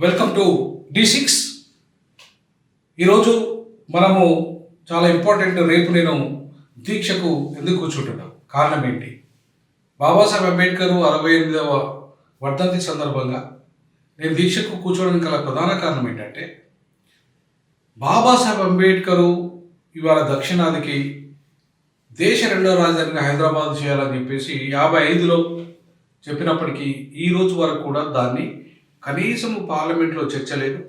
Welcome to D6. ఈరోజు మనము చాలా ఇంపార్టెంట్. రేపు నేను దీక్షకు ఎందుకు కూర్చుంటున్నాను, కారణం ఏంటి? బాబాసాహెబ్ అంబేద్కర్ 68వ వర్ధంతి సందర్భంగా నేను దీక్షకు కూర్చోవడానికి గల ప్రధాన కారణం ఏంటంటే, బాబాసాహెబ్ అంబేద్కర్ ఇవాళ దక్షిణాదికి దేశ రెండవ రాజధానిగా హైదరాబాద్ చేయాలని చెప్పేసి 55లో చెప్పినప్పటికీ ఈ రోజు వరకు కూడా దాన్ని కనీసం పార్లమెంట్లో చర్చ లేదు.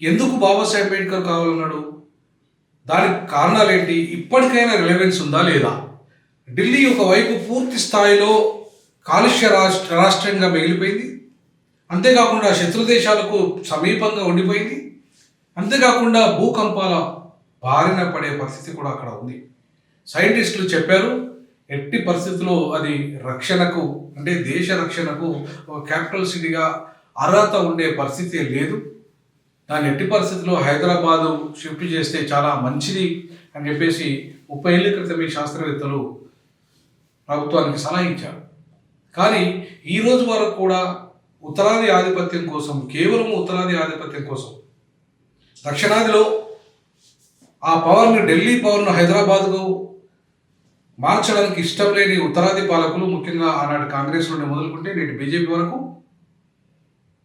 ఎందుకు బాబాసాహెబ్ అంబేద్కర్ కావాలన్నాడు? దానికి కారణాలు ఏంటి? ఇప్పటికైనా రిలవెన్స్ ఉందా లేదా? ఢిల్లీ ఒకవైపు పూర్తి స్థాయిలో కాలుష్య రాష్ట్రంగా మిగిలిపోయింది, అంతేకాకుండా శత్రు దేశాలకు సమీపంగా ఉండిపోయింది, అంతేకాకుండా భూకంపాల బారిన పడే పరిస్థితి కూడా అక్కడ ఉంది. సైంటిస్టులు చెప్పారు, ఎట్టి పరిస్థితుల్లో అది రక్షణకు, అంటే దేశ రక్షణకు ఒక క్యాపిటల్ సిటీగా అర్హత ఉండే పరిస్థితి లేదు. దాన్ని ఎట్టి పరిస్థితుల్లో హైదరాబాదు షిఫ్ట్ చేస్తే చాలా మంచిది అని చెప్పేసి 30 ఏళ్ల క్రితం ఈ శాస్త్రవేత్తలు ప్రభుత్వానికి సలహా ఇచ్చారు. కానీ ఈ రోజు వరకు కూడా ఉత్తరాది ఆధిపత్యం కోసం, కేవలం ఉత్తరాది ఆధిపత్యం కోసం దక్షిణాదిలో ఆ పవర్ని, ఢిల్లీ పవర్ను హైదరాబాద్కు మార్చడానికి ఇష్టం లేని ఉత్తరాది పాలకులు, ముఖ్యంగా ఆనాటి కాంగ్రెస్ నుండి మొదలుకుంటే నేటి బీజేపీ వరకు,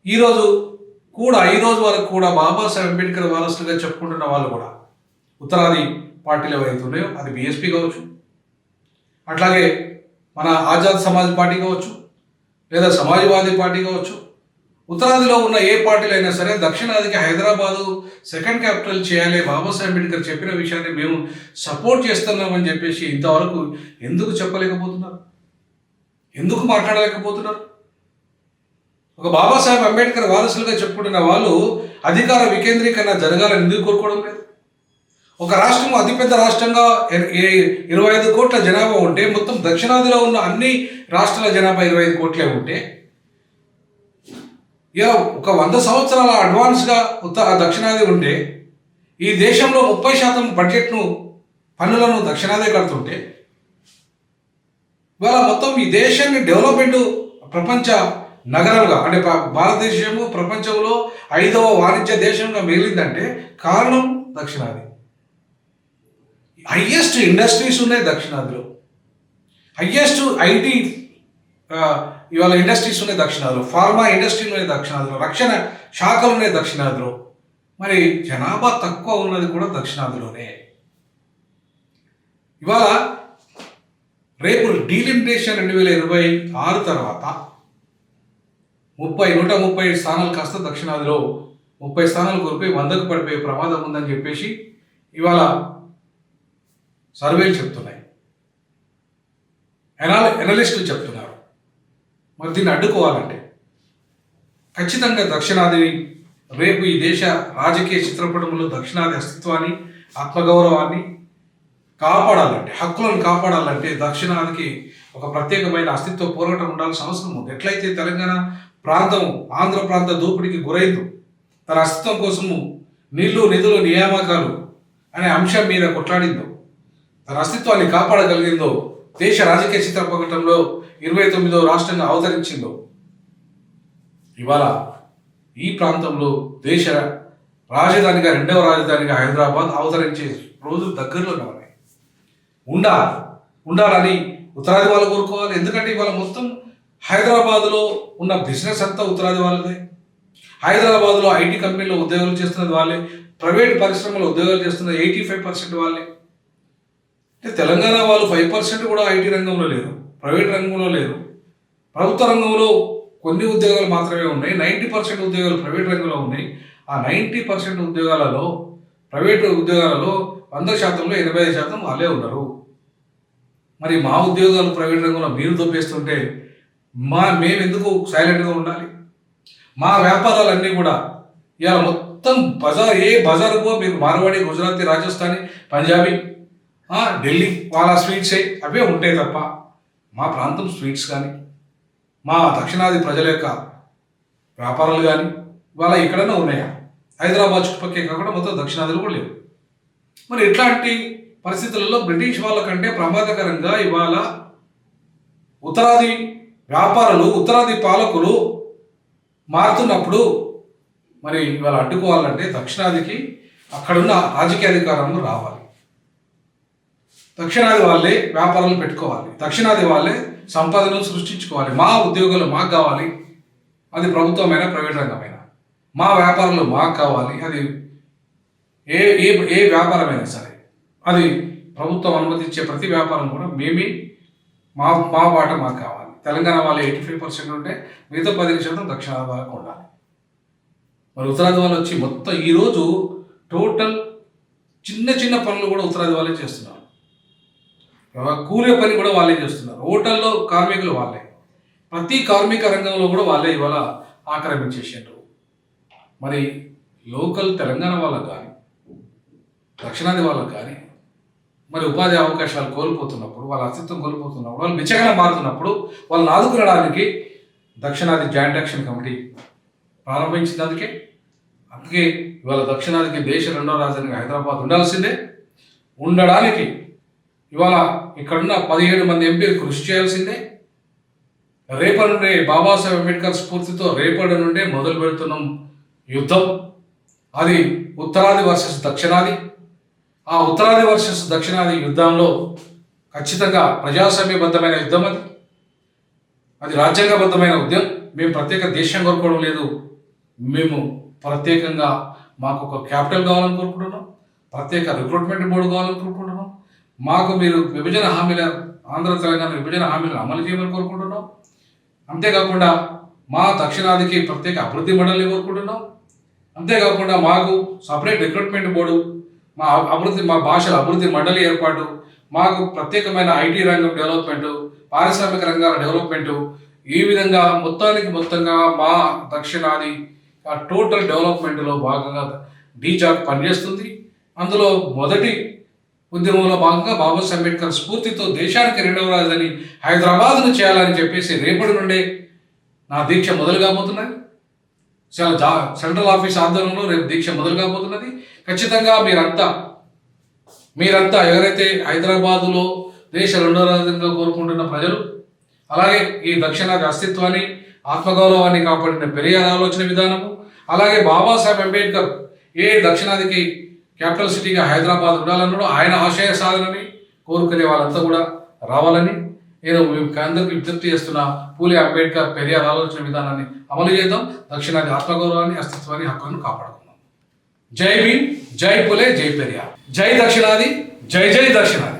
ఈ రోజు వరకు కూడా బాబాసాహెబ్ అంబేద్కర్ వారసులుగా చెప్పుకుంటున్న వాళ్ళు కూడా ఉత్తరాది పార్టీలు ఏవైతే ఉన్నాయో, అది బీఎస్పీ కావచ్చు, అట్లాగే మన ఆజాద్ సమాజ్ పార్టీ కావచ్చు, లేదా సమాజ్వాదీ పార్టీ కావచ్చు, ఉత్తరాదిలో ఉన్న ఏ పార్టీలు అయినా సరే దక్షిణాదికి హైదరాబాదు సెకండ్ క్యాపిటల్ చేయాలి, బాబాసాహెబ్ అంబేద్కర్ చెప్పిన విషయాన్ని మేము సపోర్ట్ చేస్తున్నామని చెప్పేసి ఇంతవరకు ఎందుకు చెప్పలేకపోతున్నారు? ఎందుకు మాట్లాడలేకపోతున్నారు? ఒక బాబాసాహెబ్ అంబేద్కర్ వారసులుగా చెప్పుకుంటున్న వాళ్ళు అధికార వికేంద్రీకరణ జరగాలని ఎందుకు కోరుకోవడం లేదు? ఒక రాష్ట్రం అతిపెద్ద రాష్ట్రంగా 25 కోట్ల జనాభా ఉంటే, మొత్తం దక్షిణాదిలో ఉన్న అన్ని రాష్ట్రాల జనాభా 25 కోట్లే ఉంటే, ఒక 100 సంవత్సరాల అడ్వాన్స్గా దక్షిణాది ఉంటే, ఈ దేశంలో 30% బడ్జెట్ను, పన్నులను దక్షిణాదే కడుతుంటే, ఇవాళ మొత్తం ఈ దేశాన్ని డెవలప్మెంట్ ప్రపంచ నగరాలుగా, అంటే భారతదేశము ప్రపంచంలో 5వ వాణిజ్య దేశంగా మిగిలిందంటే కారణం దక్షిణాది. హయ్యెస్ట్ ఇండస్ట్రీస్ ఉన్నాయి దక్షిణాదిలో, హయ్యెస్ట్ ఐటీ ఇవాళ ఇండస్ట్రీస్ ఉన్నాయి దక్షిణాదిలో, ఫార్మా ఇండస్ట్రీలు ఉన్నాయి దక్షిణాదిలో, రక్షణ శాఖలు ఉన్నాయి దక్షిణాదిలో. మరి జనాభా తక్కువ ఉన్నది కూడా దక్షిణాదిలోనే. ఇవాళ రేపు డీలిమిటేషన్ 2026 తర్వాత 130 స్థానాలు కాస్త దక్షిణాదిలో 30 స్థానాలు కోల్పోయి 100కు పడిపోయే ప్రమాదం ఉందని చెప్పేసి ఇవాళ సర్వేలు చెప్తున్నాయి, ఎనలిస్టులు చెప్తున్నారు. మరి దీన్ని అడ్డుకోవాలంటే ఖచ్చితంగా దక్షిణాదిని, రేపు ఈ దేశ రాజకీయ చిత్రపటంలో దక్షిణాది అస్తిత్వాన్ని, ఆత్మగౌరవాన్ని కాపాడాలంటే, హక్కులను కాపాడాలంటే దక్షిణాదికి ఒక ప్రత్యేకమైన అస్తిత్వ పోరాటం ఉండాల్సిన అవసరం ఉంది. ఎట్లయితే తెలంగాణ ప్రాంతం ఆంధ్ర ప్రాంత దోపిడీకి గురైందో, తన అస్తిత్వం కోసము నీళ్లు, నిధులు, నియామకాలు అనే అంశం మీద కొట్లాడిందో, తన అస్తిత్వాన్ని కాపాడగలిగిందో, దేశ రాజకీయ చిత్రపటంలో 29వ రాష్ట్రంగా అవతరించిందో, ఇవాళ ఈ ప్రాంతంలో దేశ రాజధానిగా, రెండవ రాజధానిగా హైదరాబాద్ అవతరించే రోజులు దగ్గరలోనే ఉన్నాయి. ఉండాలని ఉత్తరాది వాళ్ళు కోరుకోవాలి. ఎందుకంటే ఇవాళ మొత్తం హైదరాబాద్లో ఉన్న బిజినెస్ అంతా ఉత్తరాది వాళ్ళదే. హైదరాబాద్లో ఐటీ కంపెనీలో ఉద్యోగాలు చేస్తున్నది వాళ్ళే, ప్రైవేట్ పరిశ్రమలో ఉద్యోగాలు చేస్తున్నది 85% వాళ్ళే. అంటే తెలంగాణ వాళ్ళు 5% కూడా ఐటీ రంగంలో లేరు, ప్రైవేట్ రంగంలో లేరు. ప్రభుత్వ రంగంలో కొన్ని ఉద్యోగాలు మాత్రమే ఉన్నాయి, 90% ఉద్యోగాలు ప్రైవేట్ రంగంలో ఉన్నాయి. ఆ 90% ఉద్యోగాలలో, ప్రైవేట్ ఉద్యోగాలలో 100%లో 85% వాళ్ళే ఉన్నారు. మరి మా ఉద్యోగాలు ప్రైవేట్ రంగంలో మీరు దొబ్బేస్తుంటే మేము ఎందుకు సైలెంట్గా ఉండాలి? మా వ్యాపారాలన్నీ కూడా ఇవాళ మొత్తం ఏ బజారుకో మీకు మార్వాడి, గుజరాతీ, రాజస్థానీ, పంజాబీ, ఢిల్లీ వాళ్ళ స్వీట్సే అవే ఉంటాయి తప్ప మా ప్రాంతం స్వీట్స్ కానీ, మా దక్షిణాది ప్రజల యొక్క వ్యాపారాలు కానీ ఇవాళ ఎక్కడైనా ఉన్నాయా? హైదరాబాద్ చుట్టుపక్కల కాకుండా మొత్తం దక్షిణాదిలో కూడా లేవు. మరి ఇట్లాంటి పరిస్థితులలో బ్రిటిష్ వాళ్ళ కంటే ప్రమాదకరంగా ఇవాళ ఉత్తరాది వ్యాపారులు, ఉత్తరాది పాలకులు మారుతున్నప్పుడు మరి ఇవాళ అడ్డుకోవాలంటే దక్షిణాదికి అక్కడున్న రాజకీయ అధికారంలో రావాలి. దక్షిణాది వాళ్ళే వ్యాపారాలు పెట్టుకోవాలి, దక్షిణాది వాళ్ళే సంపదను సృష్టించుకోవాలి. మా ఉద్యోగాలు మాకు కావాలి, అది ప్రభుత్వమైన ప్రైవేట్ రంగమైన. మా వ్యాపారాలు మాకు కావాలి, అది ఏ ఏ ఏ వ్యాపారమైనా సరే అది ప్రభుత్వం అనుమతించే ప్రతి వ్యాపారం కూడా మేమే మా మా వాట మాకు కావాలి. తెలంగాణ వాళ్ళు 85% ఉంటే మిగతా 10% దక్షిణాది వాళ్ళకు ఉండాలి. మరి ఉత్తరాది వాళ్ళు వచ్చి మొత్తం ఈరోజు టోటల్ చిన్న చిన్న పనులు కూడా ఉత్తరాది వాళ్ళే చేస్తున్నారు. కూలే పని కూడా వాళ్ళే చేస్తున్నారు. హోటల్లో కార్మికులు వాళ్ళే, ప్రతి కార్మిక రంగంలో కూడా వాళ్ళే ఇవాళ ఆక్రమించేసారు. మరి లోకల్ తెలంగాణ వాళ్ళకు కానీ దక్షిణాది వాళ్ళకు కానీ మరి ఉపాధి అవకాశాలు కోల్పోతున్నప్పుడు, వాళ్ళ అస్తిత్వం కోల్పోతున్నప్పుడు, వాళ్ళు బిచ్చగా మారుతున్నప్పుడు వాళ్ళని ఆదుకునడానికి దక్షిణాది జాయింట్ యాక్షన్ కమిటీ ప్రారంభించింది. అందుకే ఇవాళ దక్షిణాదికి దేశ రెండవ రాజధానిగా హైదరాబాద్ ఉండాల్సిందే. ఉండడానికి ఇవాళ ఇక్కడున్న 17 మంది ఎంపీలు కృషి చేయాల్సిందే. రేపటి నుండే బాబాసాహెబ్ అంబేద్కర్ స్ఫూర్తితో రేపటి నుండే మొదలు పెడుతున్నాం యుద్ధం. అది ఉత్తరాది వర్సెస్ దక్షిణాది. ఆ ఉత్తరాది వర్సెస్ దక్షిణాది యుద్ధంలో ఖచ్చితంగా ప్రజాస్వామ్యబద్ధమైన యుద్ధం. అది రాజ్యాంగబద్ధమైన ఉద్యమం. మేము ప్రత్యేక దేశం కోరుకోవడం లేదు. మేము ప్రత్యేకంగా మాకు ఒక క్యాపిటల్ కావాలని కోరుకుంటున్నాం, ప్రత్యేక రిక్రూట్మెంట్ బోర్డు కావాలని కోరుకుంటున్నాం. మాకు మీరు విభజన హామీల ఆంధ్ర తెలంగాణ విభజన హామీలను అమలు చేయమని కోరుకుంటున్నాం. అంతేకాకుండా మా దక్షిణాదికి ప్రత్యేక అభివృద్ధి మండలిని కోరుకుంటున్నాం. అంతేకాకుండా మాకు సపరేట్ రిక్రూట్మెంట్ బోర్డు, మా అభివృద్ధి, మా భాషల అభివృద్ధి మండలి ఏర్పాటు, మాకు ప్రత్యేకమైన ఐటీ రంగం డెవలప్మెంటు, పారిశ్రామిక రంగాల డెవలప్మెంటు, ఈ విధంగా మొత్తంగా మా దక్షిణాది టోటల్ డెవలప్మెంట్లో భాగంగా డీజాక్ పనిచేస్తుంది. అందులో మొదటి ఉద్యమంలో భాగంగా బాబాసాహెబ్ అంబేద్కర్ స్ఫూర్తితో దేశానికి రెండవ రాజధాని హైదరాబాద్ను చేయాలని చెప్పేసి రేపటి నుండే నా దీక్ష మొదలు కాబోతున్నది. సెంట్రల్ ఆఫీస్ ఆధ్వర్యంలో రేపు దీక్ష మొదలు కాబోతున్నది. ఖచ్చితంగా మీరంతా ఎవరైతే హైదరాబాదులో దేశ రెండవ రాజధానిగా కోరుకుంటున్న ప్రజలు, అలాగే ఈ దక్షిణాది అస్తిత్వాన్ని ఆత్మగౌరవాన్ని కాపాడిన పెరియార్ ఆలోచన విధానము, అలాగే బాబాసాహెబ్ అంబేద్కర్ ఏ దక్షిణాదికి క్యాపిటల్ సిటీగా హైదరాబాద్ ఉండాలన్నాడు, ఆయన ఆశయ సాధనని కోరుకునే వాళ్ళంతా కూడా రావాలని నేను అందరికీ విజ్ఞప్తి చేస్తున్న. పూలే అంబేద్కర్ పెరియార్ ఆలోచన విధానాన్ని అమలు చేద్దాం. దక్షిణాది ఆత్మగౌరవాన్ని, అస్తిత్వాన్ని, హక్కులను కాపాడుకుందాం. జై భీమ్, జై పూలే, జై పెరియార్, జై దక్షిణాది, జై జై దక్షిణాది.